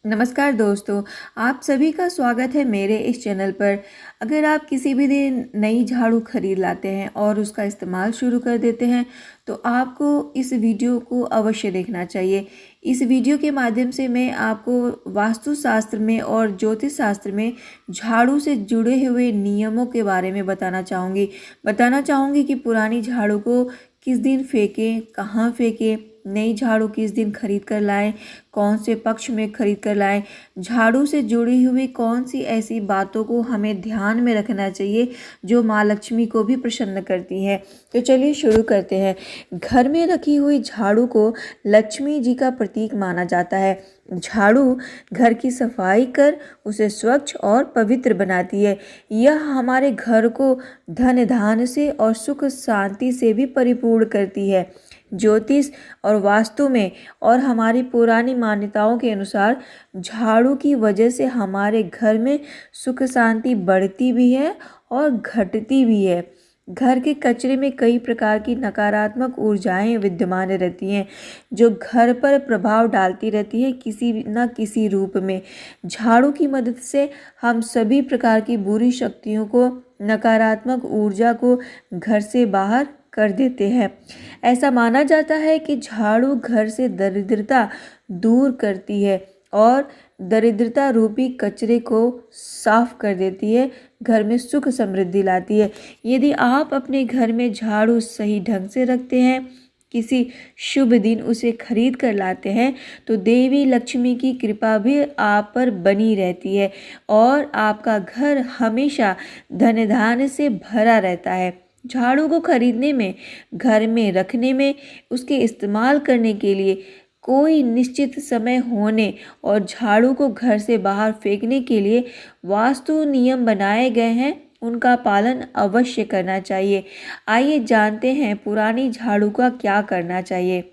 नमस्कार दोस्तों, आप सभी का स्वागत है मेरे इस चैनल पर। अगर आप किसी भी दिन नई झाड़ू खरीद लाते हैं और उसका इस्तेमाल शुरू कर देते हैं तो आपको इस वीडियो को अवश्य देखना चाहिए। इस वीडियो के माध्यम से मैं आपको वास्तुशास्त्र में और ज्योतिष शास्त्र में झाड़ू से जुड़े हुए नियमों के बारे में बताना चाहूँगी कि पुरानी झाड़ू को किस दिन फेंकें, कहाँ फेंकें, नई झाड़ू किस दिन खरीद कर लाएं, कौन से पक्ष में खरीद कर लाएं, झाड़ू से जुड़ी हुई कौन सी ऐसी बातों को हमें ध्यान में रखना चाहिए जो माँ लक्ष्मी को भी प्रसन्न करती है। तो चलिए शुरू करते हैं। घर में रखी हुई झाड़ू को लक्ष्मी जी का प्रतीक माना जाता है। झाड़ू घर की सफाई कर उसे स्वच्छ और पवित्र बनाती है। यह हमारे घर को धन धान्य से और सुख शांति से भी परिपूर्ण करती है। ज्योतिष और वास्तु में और हमारी पुरानी मान्यताओं के अनुसार झाड़ू की वजह से हमारे घर में सुख शांति बढ़ती भी है और घटती भी है। घर के कचरे में कई प्रकार की नकारात्मक ऊर्जाएं विद्यमान रहती हैं जो घर पर प्रभाव डालती रहती हैं किसी न किसी रूप में। झाड़ू की मदद से हम सभी प्रकार की बुरी शक्तियों को, नकारात्मक ऊर्जा को घर से बाहर कर देते हैं। ऐसा माना जाता है कि झाड़ू घर से दरिद्रता दूर करती है और दरिद्रता रूपी कचरे को साफ कर देती है, घर में सुख समृद्धि लाती है। यदि आप अपने घर में झाड़ू सही ढंग से रखते हैं, किसी शुभ दिन उसे खरीद कर लाते हैं तो देवी लक्ष्मी की कृपा भी आप पर बनी रहती है और आपका घर हमेशा धन धान्य से भरा रहता है। झाड़ू को खरीदने में, घर में रखने में, उसके इस्तेमाल करने के लिए कोई निश्चित समय होने और झाड़ू को घर से बाहर फेंकने के लिए वास्तु नियम बनाए गए हैं, उनका पालन अवश्य करना चाहिए। आइए जानते हैं पुरानी झाड़ू का क्या करना चाहिए।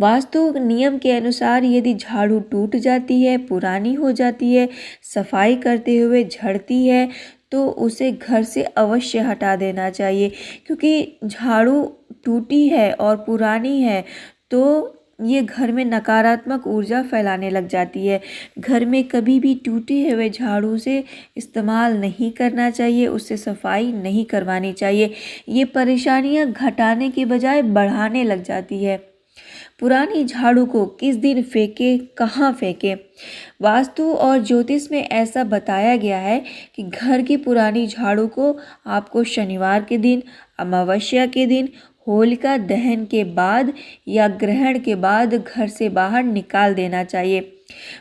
वास्तु नियम के अनुसार यदि झाड़ू टूट जाती है, पुरानी हो जाती है, सफाई करते हुए झड़ती है तो उसे घर से अवश्य हटा देना चाहिए, क्योंकि झाड़ू टूटी है और पुरानी है तो ये घर में नकारात्मक ऊर्जा फैलाने लग जाती है। घर में कभी भी टूटे हुए झाड़ू से इस्तेमाल नहीं करना चाहिए, उससे सफाई नहीं करवानी चाहिए। ये परेशानियां घटाने के बजाय बढ़ाने लग जाती है। पुरानी झाड़ू को किस दिन फेंके, कहाँ फेंके। वास्तु और ज्योतिष में ऐसा बताया गया है कि घर की पुरानी झाड़ू को आपको शनिवार के दिन, अमावस्या के दिन, होलिका दहन के बाद या ग्रहण के बाद घर से बाहर निकाल देना चाहिए।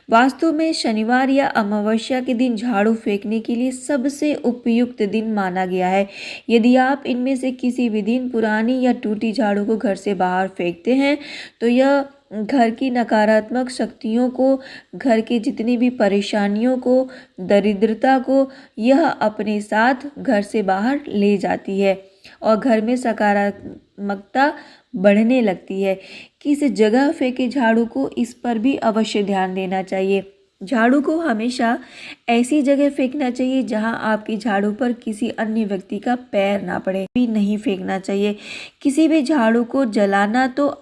वास्तु में शनिवार या अमावस्या के दिन झाड़ू फेंकने के लिए सबसे उपयुक्त दिन माना गया है। यदि आप इनमें से किसी भी दिन पुरानी या टूटी झाड़ू को घर से बाहर फेंकते हैं तो यह घर की नकारात्मक शक्तियों को, घर की जितनी भी परेशानियों को, दरिद्रता को यह अपने साथ घर से बाहर ले जाती है और घर में सकारात्मकता बढ़ने लगती है। किस जगह फेंके झाड़ू को, इस पर भी अवश्य ध्यान देना चाहिए। झाड़ू को हमेशा ऐसी जगह फेंकना चाहिए जहां आपकी झाड़ू पर किसी अन्य व्यक्ति का पैर ना पड़े। भी नहीं फेंकना चाहिए। किसी भी झाड़ू को जलाना तो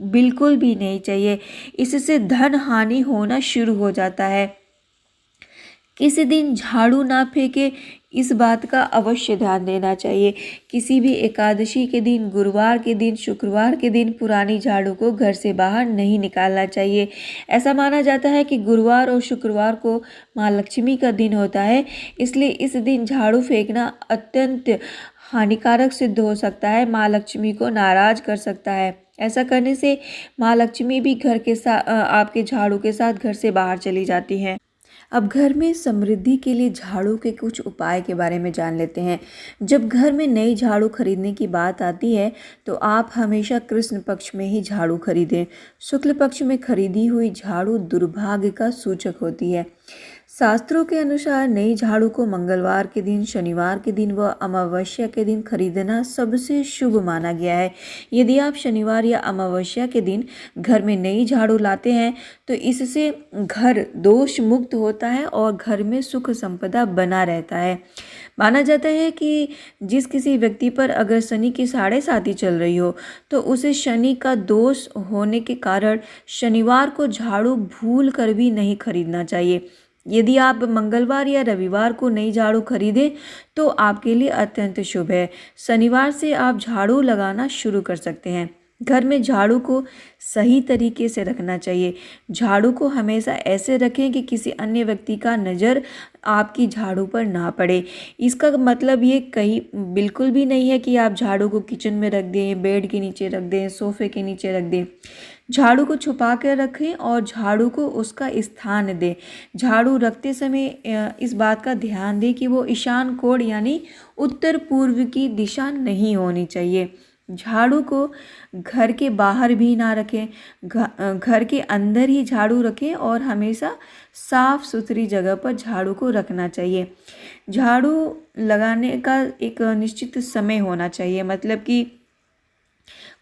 बिल्कुल भी नहीं चाहिए, इससे धन हानि होना शुरू हो जाता है। किसी दिन झाड़ू ना फेंके, इस बात का अवश्य ध्यान देना चाहिए। किसी भी एकादशी के दिन, गुरुवार के दिन, शुक्रवार के दिन पुरानी झाड़ू को घर से बाहर नहीं निकालना चाहिए। ऐसा माना जाता है कि गुरुवार और शुक्रवार को माँ लक्ष्मी का दिन होता है, इसलिए इस दिन झाड़ू फेंकना अत्यंत हानिकारक सिद्ध हो सकता है, माँ लक्ष्मी को नाराज कर सकता है। ऐसा करने से माँ लक्ष्मी भी घर के साथ, आपके झाड़ू के साथ घर से बाहर चली जाती हैं। अब घर में समृद्धि के लिए झाड़ू के कुछ उपाय के बारे में जान लेते हैं। जब घर में नई झाड़ू खरीदने की बात आती है तो आप हमेशा कृष्ण पक्ष में ही झाड़ू खरीदें। शुक्ल पक्ष में खरीदी हुई झाड़ू दुर्भाग्य का सूचक होती है। शास्त्रों के अनुसार नई झाड़ू को मंगलवार के दिन, शनिवार के दिन व अमावस्या के दिन खरीदना सबसे शुभ माना गया है। यदि आप शनिवार या अमावस्या के दिन घर में नई झाड़ू लाते हैं तो इससे घर दोष मुक्त होता है और घर में सुख संपदा बना रहता है। माना जाता है कि जिस किसी व्यक्ति पर अगर शनि की 7.5 चल रही हो तो उसे शनि का दोष होने के कारण शनिवार को झाड़ू भूल कर भी नहीं खरीदना चाहिए। यदि आप मंगलवार या रविवार को नई झाड़ू खरीदें तो आपके लिए अत्यंत शुभ है। शनिवार से आप झाड़ू लगाना शुरू कर सकते हैं। घर में झाड़ू को सही तरीके से रखना चाहिए। झाड़ू को हमेशा ऐसे रखें कि किसी अन्य व्यक्ति का नज़र आपकी झाड़ू पर ना पड़े। इसका मतलब ये कहीं बिल्कुल भी नहीं है कि आप झाड़ू को किचन में रख दें, बेड के नीचे रख दें, सोफे के नीचे रख दें। झाड़ू को छुपा कर रखें और झाड़ू को उसका स्थान दें। झाड़ू रखते समय इस बात का ध्यान दें कि वो ईशान कोण यानी उत्तर पूर्व की दिशा नहीं होनी चाहिए। झाड़ू को घर के बाहर भी ना रखें, घर के अंदर ही झाड़ू रखें और हमेशा साफ सुथरी जगह पर झाड़ू को रखना चाहिए। झाड़ू लगाने का एक निश्चित समय होना चाहिए, मतलब कि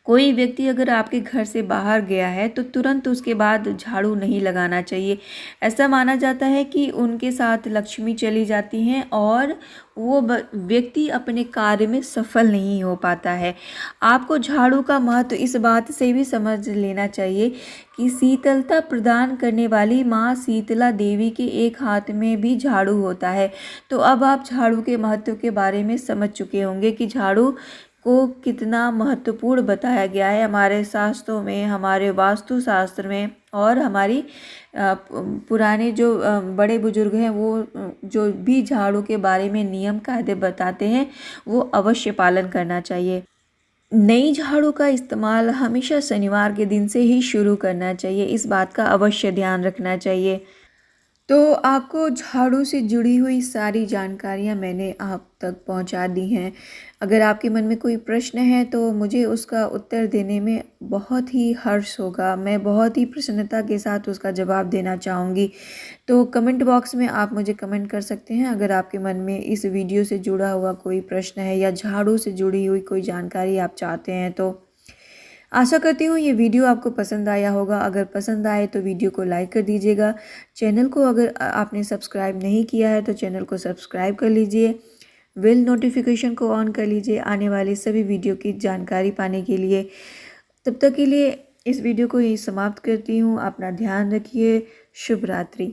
कोई व्यक्ति अगर आपके घर से बाहर गया है तो तुरंत उसके बाद झाड़ू नहीं लगाना चाहिए। ऐसा माना जाता है कि उनके साथ लक्ष्मी चली जाती हैं और वो व्यक्ति अपने कार्य में सफल नहीं हो पाता है। आपको झाड़ू का महत्व इस बात से भी समझ लेना चाहिए कि शीतलता प्रदान करने वाली माँ शीतला देवी के एक हाथ में भी झाड़ू होता है। तो अब आप झाड़ू के महत्व के बारे में समझ चुके होंगे कि झाड़ू को कितना महत्वपूर्ण बताया गया है हमारे शास्त्रों में, हमारे वास्तु शास्त्र में। और हमारी पुराने जो बड़े बुजुर्ग हैं वो जो भी झाड़ू के बारे में नियम कायदे बताते हैं वो अवश्य पालन करना चाहिए। नई झाड़ू का इस्तेमाल हमेशा शनिवार के दिन से ही शुरू करना चाहिए, इस बात का अवश्य ध्यान रखना चाहिए। तो आपको झाड़ू से जुड़ी हुई सारी जानकारियाँ मैंने आप तक पहुँचा दी हैं। अगर आपके मन में कोई प्रश्न है तो मुझे उसका उत्तर देने में बहुत ही हर्ष होगा। मैं बहुत ही प्रसन्नता के साथ उसका जवाब देना चाहूँगी। तो कमेंट बॉक्स में आप मुझे कमेंट कर सकते हैं अगर आपके मन में इस वीडियो से जुड़ा हुआ कोई प्रश्न है या झाड़ू से जुड़ी हुई कोई जानकारी आप चाहते हैं तो। आशा करती हूँ ये वीडियो आपको पसंद आया होगा। अगर पसंद आए तो वीडियो को लाइक कर दीजिएगा। चैनल को अगर आपने सब्सक्राइब नहीं किया है तो चैनल को सब्सक्राइब कर लीजिए। बेल नोटिफिकेशन को ऑन कर लीजिए आने वाली सभी वीडियो की जानकारी पाने के लिए। तब तक के लिए इस वीडियो को यही समाप्त करती हूँ। अपना ध्यान रखिए। शुभ रात्रि।